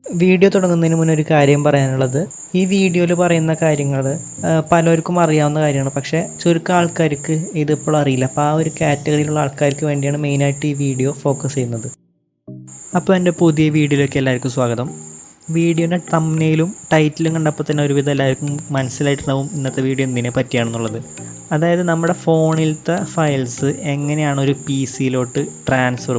Video തുടങ്ങുന്നതിന് മുന്നേ ഒരു കാര്യം പറയാനുള്ളത്, ഈ വീഡിയോയിൽ പറയുന്ന കാര്യങ്ങൾ പലർക്കും അറിയാവുന്ന കാര്യമാണ്. പക്ഷേ ചുരുക്കം ആൾക്കാർക്ക് ഇതിപ്പോൾ അറിയില്ല. അപ്പോൾ ആ ഒരു കാറ്റഗറിയിലുള്ള ആൾക്കാർക്ക് വേണ്ടിയാണ് മെയിനായിട്ട് ഈ വീഡിയോ ഫോക്കസ് ചെയ്യുന്നത്. അപ്പോൾ എൻ്റെ പുതിയ വീഡിയോയിലേക്ക് എല്ലാവർക്കും സ്വാഗതം. വീഡിയോൻ്റെ തംബ്നെയിലും ടൈറ്റിലും കണ്ടപ്പോൾ തന്നെ ഒരുവിധം എല്ലാവർക്കും മനസ്സിലായിട്ടുണ്ടാവും ഇന്നത്തെ വീഡിയോ എന്തിനെ പറ്റിയാണെന്നുള്ളത്. അതായത് നമ്മുടെ ഫോണിലത്തെ ഫയൽസ് എങ്ങനെയാണ് ഒരു പി സിയിലോട്ട്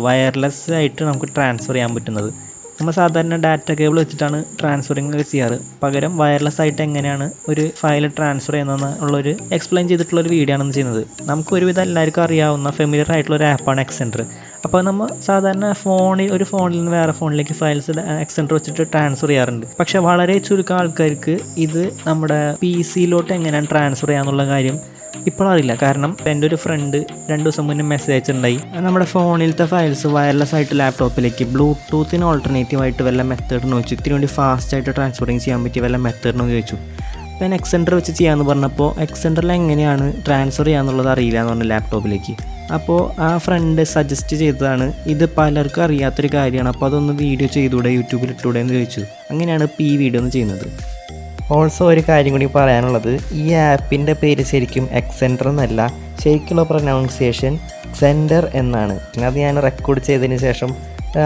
വയർലെസ് ആയിട്ട് നമുക്ക് ട്രാൻസ്ഫർ ചെയ്യാൻ പറ്റുന്നത്. നമ്മൾ സാധാരണ ഡാറ്റ കേബിൾ വെച്ചിട്ടാണ് ട്രാൻസ്ഫറിങ് ചെയ്യാറ്. പകരം വയർലെസ് ആയിട്ട് എങ്ങനെയാണ് ഒരു ഫയൽ ട്രാൻസ്ഫർ ചെയ്യുന്നതെന്നുള്ളൊരു എക്സ്പ്ലെയിൻ ചെയ്തിട്ടുള്ളൊരു വീഡിയോ ആണ് ചെയ്യുന്നത്. നമുക്ക് ഒരുവിധം എല്ലാവർക്കും അറിയാവുന്ന ഫെമിലിയർ ആയിട്ടുള്ള ഒരു ആപ്പാണ് എക്സെൻഡർ. അപ്പോൾ നമ്മൾ സാധാരണ ഒരു ഫോണിൽ നിന്ന് വേറെ ഫോണിലേക്ക് ഫയൽസ് എക്സെൻഡർ വെച്ചിട്ട് ട്രാൻസ്ഫർ ചെയ്യാറുണ്ട്. പക്ഷേ വളരെ ചുരുക്കം ആൾക്കാർക്ക് ഇത് നമ്മുടെ പി സിയിലോട്ട് എങ്ങനെയാണ് ട്രാൻസ്ഫർ ചെയ്യാന്നുള്ള കാര്യം ഇപ്പോഴറിയില്ല. കാരണം എൻ്റെ ഒരു ഫ്രണ്ട് 2 ദിവസം മുന്നേ മെസ്സേജ് അയച്ചിട്ടുണ്ടായി, നമ്മുടെ ഫോണിലത്തെ ഫയൽസ് വയർലെസ് ആയിട്ട് ലാപ്ടോപ്പിലേക്ക് ബ്ലൂടൂത്തിന് ഓൾട്ടർനേറ്റീവായിട്ട് വല്ല മെത്തേഡിന് ചോദിച്ചു. ഇത്തിരി വേണ്ടി ഫാസ്റ്റായിട്ട് ട്രാൻസ്ഫറിങ് ചെയ്യാൻ പറ്റിയ വല്ല മെത്തേഡിനോ ചോദിച്ചു. അപ്പോൾ ഞാൻ എക്സെൻഡർ വെച്ച് ചെയ്യാമെന്ന് പറഞ്ഞപ്പോൾ എക്സെൻഡറിൽ എങ്ങനെയാണ് ട്രാൻസ്ഫർ ചെയ്യാന്നുള്ളത് അറിയില്ല എന്ന് പറഞ്ഞു ലാപ്ടോപ്പിലേക്ക്. അപ്പോൾ ആ ഫ്രണ്ട് സജസ്റ്റ് ചെയ്തതാണ്, ഇത് പലർക്കും അറിയാത്തൊരു കാര്യമാണ്, അപ്പോൾ അതൊന്ന് വീഡിയോ ചെയ്തുകൂടെ, യൂട്യൂബിൽ ഇട്ടുകൂടെ എന്ന് ചോദിച്ചു. അങ്ങനെയാണ് ഇപ്പോൾ ഈ വീഡിയോ ഒന്ന് ചെയ്യുന്നത്. ഓൾസോ ഒരു കാര്യം കൂടി പറയാനുള്ളത്, ഈ ആപ്പിൻ്റെ പേര് ശരിക്കും എക്സെൻഡർ എന്നല്ല, ശരിക്കുള്ള പ്രൊനൗൺസിയേഷൻ സെൻഡർ എന്നാണ്. അത് ഞാൻ റെക്കോർഡ് ചെയ്തതിന് ശേഷം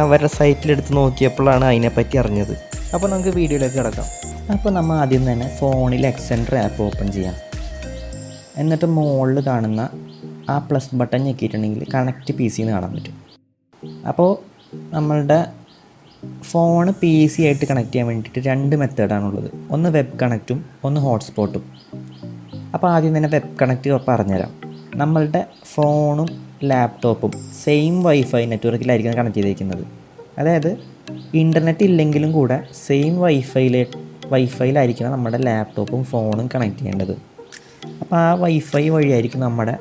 അവരുടെ സൈറ്റിലെടുത്ത് നോക്കിയപ്പോഴാണ് അതിനെപ്പറ്റി അറിഞ്ഞത്. അപ്പോൾ നമുക്ക് വീഡിയോയിലേക്ക് കിടക്കാം. അപ്പോൾ നമ്മൾ ആദ്യം തന്നെ ഫോണിൽ എക്സെൻഡർ ആപ്പ് ഓപ്പൺ ചെയ്യാം. എന്നിട്ട് മുകളിൽ കാണുന്ന ആ പ്ലസ് ബട്ടൺ ഞെക്കിയിട്ടുണ്ടെങ്കിൽ കണക്റ്റ് പി സി എന്ന് കാണാൻ പറ്റും. അപ്പോൾ നമ്മളുടെ ഫോൺ പി സി ആയിട്ട് കണക്ട് ചെയ്യാൻ വേണ്ടിയിട്ട് 2 മെത്തേഡാണുള്ളത്. ഒന്ന് വെബ് കണക്റ്റും ഒന്ന് ഹോട്ട്സ്പോട്ടും. അപ്പോൾ ആദ്യം തന്നെ വെബ് കണക്റ്റ് പറഞ്ഞുതരാം. നമ്മളുടെ ഫോണും ലാപ്ടോപ്പും സെയിം വൈഫൈ നെറ്റ്വർക്കിലായിരിക്കും കണക്ട് ചെയ്തിരിക്കുന്നത്. അതായത് ഇൻ്റർനെറ്റ് ഇല്ലെങ്കിലും കൂടെ സെയിം വൈഫൈയിലായിരിക്കണം നമ്മുടെ ലാപ്ടോപ്പും ഫോണും കണക്ട് ചെയ്യേണ്ടത്. അപ്പോൾ ആ വൈഫൈ വഴിയായിരിക്കും നമ്മുടെ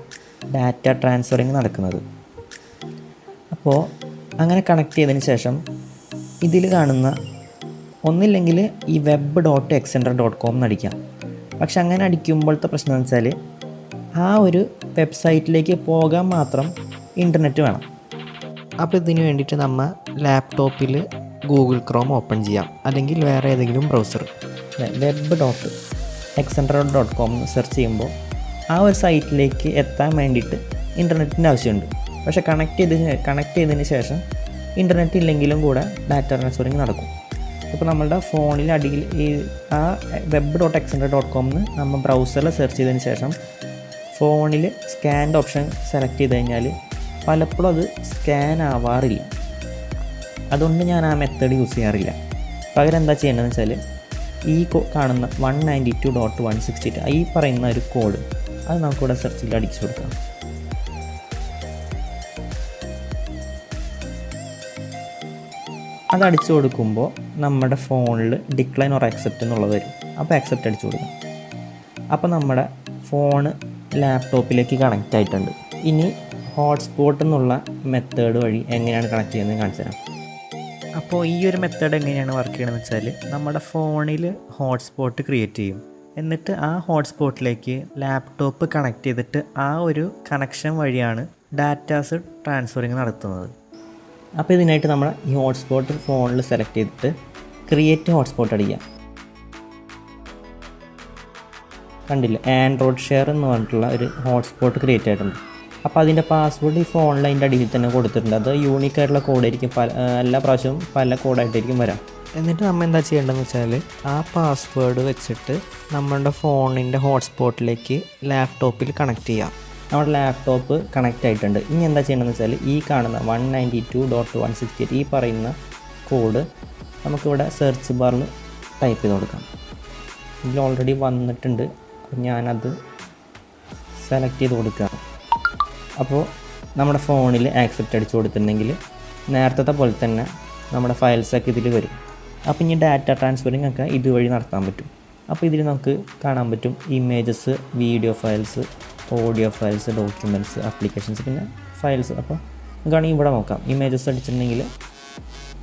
ഡാറ്റ ട്രാൻസ്ഫറിങ് നടക്കുന്നത്. അപ്പോൾ അങ്ങനെ കണക്ട് ചെയ്തതിന് ശേഷം ഇതിൽ കാണുന്ന ഒന്നില്ലെങ്കിൽ ഈ web.exzender.com എന്നടിക്കാം. പക്ഷെ അങ്ങനെ അടിക്കുമ്പോഴത്തെ പ്രശ്നം എന്ന് വെച്ചാൽ ആ ഒരു വെബ്സൈറ്റിലേക്ക് പോകാൻ മാത്രം ഇൻ്റർനെറ്റ് വേണം. അപ്പോൾ ഇതിന് വേണ്ടിയിട്ട് നമ്മൾ ലാപ്ടോപ്പിൽ ഗൂഗിൾ ക്രോം ഓപ്പൺ ചെയ്യാം, അല്ലെങ്കിൽ വേറെ ഏതെങ്കിലും ബ്രൗസർ web.exzender.com സെർച്ച് ചെയ്യുമ്പോൾ ആ ഒരു സൈറ്റിലേക്ക് എത്താൻ വേണ്ടിയിട്ട് ഇൻ്റർനെറ്റിൻ്റെ ആവശ്യമുണ്ട്. പക്ഷേ കണക്ട് ചെയ്തതിന് ശേഷം ഇൻ്റർനെറ്റ് ഇല്ലെങ്കിലും കൂടെ ഡാറ്റ ട്രാൻസ്ഫറിങ് നടക്കും. ഇപ്പോൾ നമ്മളുടെ ഫോണിൽ അടിയിൽ ഈ ആ web.exzender.com നമ്മൾ ബ്രൗസറിൽ സെർച്ച് ചെയ്തതിന് ശേഷം ഫോണിൽ സ്കാൻഡ് ഓപ്ഷൻ സെലക്ട് ചെയ്ത് കഴിഞ്ഞാൽ പലപ്പോഴും അത് സ്കാൻ ആവാറില്ല. അതുകൊണ്ട് ഞാൻ ആ മെത്തേഡ് യൂസ് ചെയ്യാറില്ല. പകരം എന്താ ചെയ്യേണ്ടതെന്ന് വെച്ചാൽ ഈ കാണുന്ന 192.168 ഈ പറയുന്ന ഒരു കോഡ് അത് നമുക്കിവിടെ സെർച്ചിൽ അടിച്ചു കൊടുക്കാം. അത് അടിച്ചു കൊടുക്കുമ്പോൾ നമ്മുടെ ഫോണിൽ ഡിക്ലൈൻ ഓർ അക്സെപ്റ്റ് എന്നുള്ളത് വരും. അപ്പോൾ അക്സെപ്റ്റ് അടിച്ചു കൊടുക്കാം. അപ്പോൾ നമ്മുടെ ഫോണ് ലാപ്ടോപ്പിലേക്ക് കണക്റ്റ് ആയിട്ടുണ്ട്. ഇനി ഹോട്ട്സ്പോട്ട് എന്നുള്ള മെത്തേഡ് വഴി എങ്ങനെയാണ് കണക്ട് ചെയ്യുന്നത് കാണിച്ചു തരാം. അപ്പോൾ ഈ ഒരു മെത്തേഡ് എങ്ങനെയാണ് വർക്ക് ചെയ്യണമെന്ന് വെച്ചാൽ നമ്മുടെ ഫോണിൽ ഹോട്ട്സ്പോട്ട് ക്രിയേറ്റ് ചെയ്യും. എന്നിട്ട് ആ ഹോട്ട്സ്പോട്ടിലേക്ക് ലാപ്ടോപ്പ് കണക്ട് ചെയ്തിട്ട് ആ ഒരു കണക്ഷൻ വഴിയാണ് ഡാറ്റാസ് ട്രാൻസ്ഫറിങ് നടത്തുന്നത്. അപ്പോൾ ഇതിനായിട്ട് നമ്മൾ ഈ ഹോട്ട്സ്പോട്ട് ഫോണിൽ സെലക്ട് ചെയ്തിട്ട് ക്രിയേറ്റ് ഹോട്ട്സ്പോട്ട് അടിക്കാം. കണ്ടില്ല, ആൻഡ്രോയിഡ് ഷെയർ എന്ന് പറഞ്ഞിട്ടുള്ള ഒരു ഹോട്ട്സ്പോട്ട് ക്രിയേറ്റ് ആയിട്ടുണ്ട്. അപ്പോൾ അതിൻ്റെ പാസ്വേഡ് ഈ ഫോണിൽ അതിൻ്റെ അടിയിൽ തന്നെ കൊടുത്തിട്ടുണ്ട്. അത് യൂണിക് ആയിട്ടുള്ള കോഡായിരിക്കും, എല്ലാ പ്രാവശ്യവും പല കോഡായിട്ടായിരിക്കും വരാം. എന്നിട്ട് നമ്മൾ എന്താ ചെയ്യേണ്ടതെന്ന് വെച്ചാൽ ആ പാസ്വേഡ് വെച്ചിട്ട് നമ്മളുടെ ഫോണിൻ്റെ ഹോട്ട്സ്പോട്ടിലേക്ക് ലാപ്ടോപ്പിൽ കണക്ട് ചെയ്യാം. നമ്മുടെ ലാപ്ടോപ്പ് കണക്റ്റ് ആയിട്ടുണ്ട്. ഇനി എന്താ ചെയ്യണമെന്ന് വെച്ചാൽ ഈ കാണുന്ന 192.168 ഈ പറയുന്ന കോഡ് നമുക്കിവിടെ സെർച്ച് ബാറിൽ ടൈപ്പ് ചെയ്ത് കൊടുക്കാം. ഇതിൽ ഓൾറെഡി വന്നിട്ടുണ്ട്. ഞാനത് സെലക്ട് ചെയ്ത് കൊടുക്കുകയാണ്. അപ്പോൾ നമ്മുടെ ഫോണിൽ ആക്സെപ്റ്റ് അടിച്ചു കൊടുത്തിട്ടുണ്ടെങ്കിൽ നേരത്തെ പോലെ തന്നെ നമ്മുടെ ഫയൽസൊക്കെ ഇതിൽ വരും. അപ്പോൾ ഇനി ഡാറ്റ ട്രാൻസ്ഫറിങ് ഒക്കെ ഇതുവഴി നടത്താൻ പറ്റും. അപ്പോൾ ഇതിൽ നമുക്ക് കാണാൻ പറ്റും images, video files, audio files, documents, applications, പിന്നെ ഫയൽസ്. അപ്പോൾ നമുക്കാണെങ്കിൽ ഇവിടെ നോക്കാം. ഇമേജസ് അടിച്ചിട്ടുണ്ടെങ്കിൽ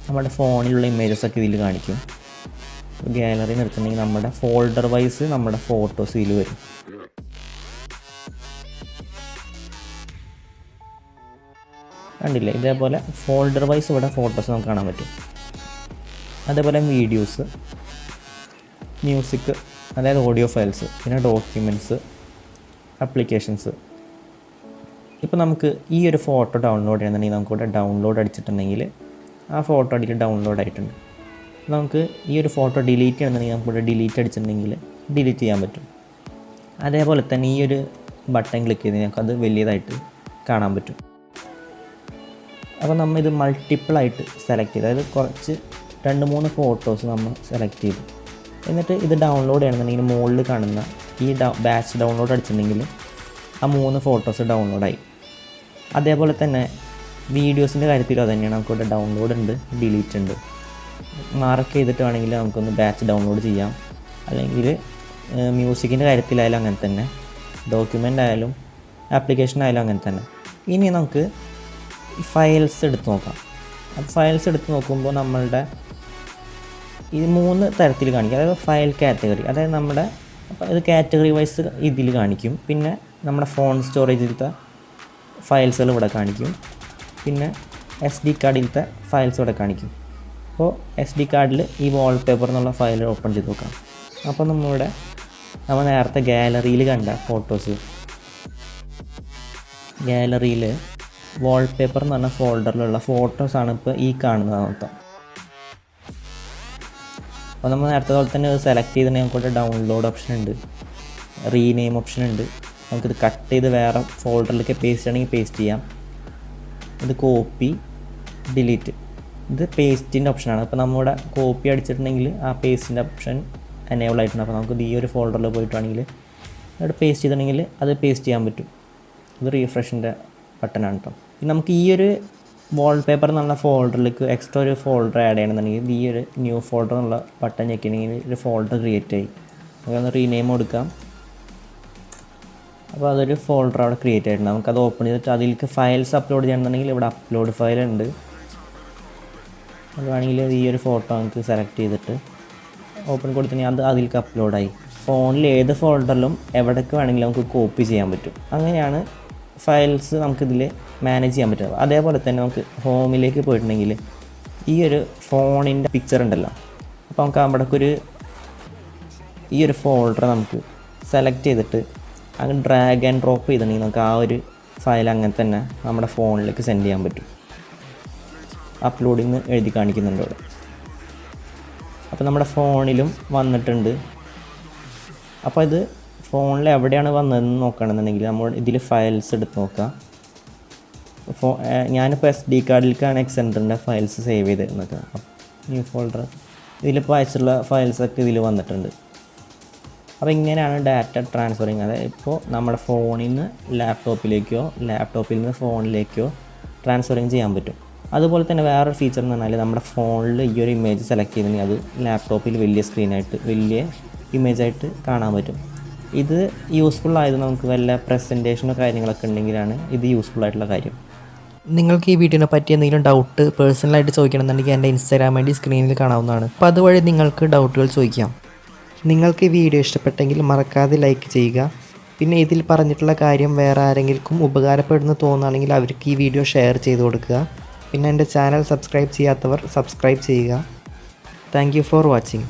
നമ്മുടെ ഫോണിലുള്ള ഇമേജസൊക്കെ ഇതിൽ കാണിക്കും. ഗാലറി നിർത്തുന്നുണ്ടെങ്കിൽ നമ്മുടെ ഫോൾഡർ വൈസ് നമ്മുടെ ഫോട്ടോസ് ഇതിൽ വരും. കണ്ടില്ലേ, ഇതേപോലെ ഫോൾഡർ വൈസ് ഇവിടെ ഫോട്ടോസ് നമുക്ക് കാണാൻ പറ്റും. അതേപോലെ വീഡിയോസ്, മ്യൂസിക്, അതായത് ഓഡിയോ ഫയൽസ്, പിന്നെ ഡോക്യുമെൻറ്റ്സ്, ആപ്ലിക്കേഷൻസ്. ഇപ്പോൾ നമുക്ക് ഈ ഒരു ഫോട്ടോ ഡൗൺലോഡ് ചെയ്യണമെന്നുണ്ടെങ്കിൽ നമുക്കിവിടെ ഡൗൺലോഡ് അടിച്ചിട്ടുണ്ടെങ്കിൽ ആ ഫോട്ടോ അടിയിൽ ഡൗൺലോഡ് ആയിട്ടുണ്ട്. നമുക്ക് ഈ ഒരു ഫോട്ടോ ഡിലീറ്റ് ചെയ്യണമെന്നുണ്ടെങ്കിൽ നമുക്കിവിടെ ഡിലീറ്റ് അടിച്ചിട്ടുണ്ടെങ്കിൽ ഡിലീറ്റ് ചെയ്യാൻ പറ്റും. അതേപോലെ തന്നെ ഈ ഒരു ബട്ടൺ ക്ലിക്ക് ചെയ്ത് നമുക്കത് വലിയതായിട്ട് കാണാൻ പറ്റും. അപ്പോൾ നമ്മൾ ഇത് മൾട്ടിപ്പിളായിട്ട് സെലക്ട് ചെയ്ത്, അതായത് കുറച്ച് 2-3 ഫോട്ടോസ് നമ്മൾ സെലക്ട് ചെയ്തു. എന്നിട്ട് ഇത് ഡൗൺലോഡ് ചെയ്യണമെന്നുണ്ടെങ്കിൽ മുകളിൽ കാണുന്ന ഈ ബാച്ച് ഡൗൺലോഡ് അടിച്ചിട്ടുണ്ടെങ്കിൽ ആ 3 ഫോട്ടോസ് ഡൗൺലോഡായി. അതേപോലെ തന്നെ വീഡിയോസിൻ്റെ കാര്യത്തിലും അത് തന്നെയാണ്. നമുക്കിവിടെ ഡൗൺലോഡ് ഉണ്ട്, ഡിലീറ്റ് ഉണ്ട്. മാർക്ക് ചെയ്തിട്ട് വേണമെങ്കിൽ നമുക്കൊന്ന് ബാച്ച് ഡൗൺലോഡ് ചെയ്യാം. അല്ലെങ്കിൽ മ്യൂസിക്കിൻ്റെ കാര്യത്തിലായാലും അങ്ങനെ തന്നെ, ഡോക്യുമെൻ്റ് ആയാലും ആപ്ലിക്കേഷൻ ആയാലും അങ്ങനെ തന്നെ. ഇനി നമുക്ക് ഫയൽസ് എടുത്ത് നോക്കാം. അപ്പോൾ ഫയൽസ് എടുത്ത് നോക്കുമ്പോൾ നമ്മളുടെ ഇത് 3 തരത്തിൽ കാണിക്കും. അതായത് ഫയൽ കാറ്റഗറി, അതായത് നമ്മുടെ ഇത് കാറ്റഗറി വൈസ് ഇതിൽ കാണിക്കും. പിന്നെ നമ്മുടെ ഫോൺ സ്റ്റോറേജിലത്തെ ഫയൽസുകൾ ഇവിടെ കാണിക്കും. പിന്നെ SD കാർഡിലത്തെ ഫയൽസ് ഇവിടെ കാണിക്കും. അപ്പോൾ SD കാർഡിൽ ഈ വാൾപേപ്പർ എന്നുള്ള ഫയൽ ഓപ്പൺ ചെയ്ത് നോക്കാം. അപ്പോൾ നമ്മൾ നേരത്തെ ഗാലറിയിൽ കണ്ട ഫോട്ടോസ്, ഗാലറിയിൽ വാൾപേപ്പർ എന്ന് പറഞ്ഞ ഫോൾഡറിലുള്ള ഫോട്ടോസാണ് ഇപ്പോൾ ഈ കാണുന്നത് മൊത്തം. അപ്പോൾ നമ്മൾ നേരത്തെ പോലെ തന്നെ സെലക്ട് ചെയ്തിട്ടുണ്ടെങ്കിൽ നമുക്കിവിടെ ഡൗൺലോഡ് ഓപ്ഷൻ ഉണ്ട്, റീനെയിം ഓപ്ഷൻ ഉണ്ട്. നമുക്കിത് കട്ട് ചെയ്ത് വേറെ ഫോൾഡറിലേക്ക് പേസ്റ്റ് ചെയ്യണമെങ്കിൽ പേസ്റ്റ് ചെയ്യാം. ഇത് കോപ്പി, ഡിലീറ്റ്, ഇത് പേസ്റ്റിൻ്റെ ഓപ്ഷനാണ്. അപ്പോൾ നമ്മുടെ കോപ്പി അടിച്ചിട്ടുണ്ടെങ്കിൽ ആ പേസ്റ്റിൻ്റെ ഓപ്ഷൻ എനേബിൾ ആയിട്ടുണ്ട്. അപ്പോൾ നമുക്കിത് ഈ ഒരു ഫോൾഡറിൽ പോയിട്ടുണ്ടെങ്കിൽ അവിടെ പേസ്റ്റ് ചെയ്തിട്ടുണ്ടെങ്കിൽ അത് പേസ്റ്റ് ചെയ്യാൻ പറ്റും. ഇത് റീഫ്രഷിൻ്റെ ബട്ടനാണ് കേട്ടോ. പിന്നെ നമുക്ക് ഈ ഒരു വാൾപേപ്പർ എന്നുള്ള ഫോൾഡറിലേക്ക് എക്സ്ട്രാ ഒരു ഫോൾഡർ ആഡ് ചെയ്യണമെന്നുണ്ടെങ്കിൽ ഈ ഒരു ന്യൂ ഫോൾഡർ എന്നുള്ള ബട്ടൺ ഞെക്കിണെങ്കിൽ ഒരു ഫോൾഡർ ക്രിയേറ്റ് ആയി. നമുക്കൊന്ന് റീനെയിം കൊടുക്കാം. അപ്പോൾ അതൊരു ഫോൾഡർ അവിടെ ക്രിയേറ്റ് ആയിട്ടുണ്ട്. നമുക്കത് ഓപ്പൺ ചെയ്തിട്ട് അതിലേക്ക് ഫയൽസ് അപ്ലോഡ് ചെയ്യണമെന്നുണ്ടെങ്കിൽ ഇവിടെ അപ്ലോഡ് ഫയൽ ഉണ്ട്. അത് വേണമെങ്കിൽ ഈ ഒരു ഫോട്ടോ നമുക്ക് സെലക്ട് ചെയ്തിട്ട് ഓപ്പൺ കൊടുത്തിട്ടുണ്ടെങ്കിൽ അത് അതിലേക്ക് അപ്ലോഡായി. ഫോണിൽ ഏത് ഫോൾഡറിലും എവിടേക്ക് വേണമെങ്കിലും നമുക്ക് കോപ്പി ചെയ്യാൻ പറ്റും. അങ്ങനെയാണ് ഫയൽസ് നമുക്കിതിൽ മാനേജ് ചെയ്യാൻ പറ്റും. അതേപോലെ തന്നെ നമുക്ക് ഹോമിലേക്ക് പോയിട്ടുണ്ടെങ്കിൽ ഈ ഒരു ഫോണിൻ്റെ പിക്ചർ ഉണ്ടല്ലോ, അപ്പോൾ നമുക്ക് അവിടേക്കൊരു ഈ ഒരു ഫോൾഡർ നമുക്ക് സെലക്ട് ചെയ്തിട്ട് അങ്ങനെ ഡ്രാഗ് ആൻഡ് ഡ്രോപ്പ് ചെയ്തിട്ടുണ്ടെങ്കിൽ നമുക്ക് ആ ഒരു ഫയൽ അങ്ങനെ തന്നെ നമ്മുടെ ഫോണിലേക്ക് സെൻഡ് ചെയ്യാൻ പറ്റും. അപ്ലോഡിങ് എഴുതി കാണിക്കുന്നുണ്ട് അവിടെ. അപ്പോൾ നമ്മുടെ ഫോണിലും വന്നിട്ടുണ്ട്. അപ്പോൾ ഇത് ഫോണിൽ എവിടെയാണ് വന്നതെന്ന് നോക്കുകയാണെന്നുണ്ടെങ്കിൽ നമ്മൾ ഇതിൽ ഫയൽസ് എടുത്ത് നോക്കാം. ഞാനിപ്പോൾ SD കാർഡിലേക്കാണ് എക്സെൻറ്ററിൻ്റെ ഫയൽസ് സേവ് ചെയ്തിരുന്നത്. ന്യൂ ഫോൾഡർ ഇതിലിപ്പോൾ അയച്ചുള്ള ഫയൽസൊക്കെ ഇതിൽ വന്നിട്ടുണ്ട്. അപ്പോൾ ഇങ്ങനെയാണ് ഡാറ്റ ട്രാൻസ്ഫറിങ്. അതായത് ഇപ്പോൾ നമ്മുടെ ഫോണിൽ നിന്ന് ലാപ്ടോപ്പിലേക്കോ ലാപ്ടോപ്പിൽ നിന്ന് ഫോണിലേക്കോ ട്രാൻസ്ഫറിങ് ചെയ്യാൻ പറ്റും. അതുപോലെ തന്നെ വേറൊരു ഫീച്ചർ എന്ന് പറഞ്ഞാൽ നമ്മുടെ ഫോണിൽ ഈ ഒരു ഇമേജ് സെലക്ട് ചെയ്തിട്ടുണ്ടെങ്കിൽ അത് ലാപ്ടോപ്പിൽ വലിയ സ്ക്രീനായിട്ട് വലിയ ഇമേജായിട്ട് കാണാൻ പറ്റും. ഇത് യൂസ്ഫുൾ ആയത് നമുക്ക് വല്ല പ്രസൻറ്റേഷനോ കാര്യങ്ങളൊക്കെ ഉണ്ടെങ്കിലാണ് ഇത് യൂസ്ഫുൾ ആയിട്ടുള്ള കാര്യം. നിങ്ങൾക്ക് ഈ വീഡിയോനെ പറ്റി എന്തെങ്കിലും ഡൗട്ട് പേഴ്സണലായിട്ട് ചോദിക്കണമെന്നുണ്ടെങ്കിൽ എൻ്റെ ഇൻസ്റ്റാഗ്രാം ഐ ഡി സ്ക്രീനിൽ കാണാവുന്നതാണ്. അപ്പോൾ അതുവഴി നിങ്ങൾക്ക് ഡൗട്ടുകൾ ചോദിക്കാം. നിങ്ങൾക്ക് ഈ വീഡിയോ ഇഷ്ടപ്പെട്ടെങ്കിൽ മറക്കാതെ ലൈക്ക് ചെയ്യുക. പിന്നെ ഇതിൽ പറഞ്ഞിട്ടുള്ള കാര്യം വേറെ ആരെങ്കിലും ഉപകാരപ്പെടുന്നു തോന്നുകയാണെങ്കിൽ അവർക്ക് ഈ വീഡിയോ ഷെയർ ചെയ്ത് കൊടുക്കുക. പിന്നെ എൻ്റെ ചാനൽ സബ്സ്ക്രൈബ് ചെയ്യാത്തവർ സബ്സ്ക്രൈബ് ചെയ്യുക. Thank you for watching.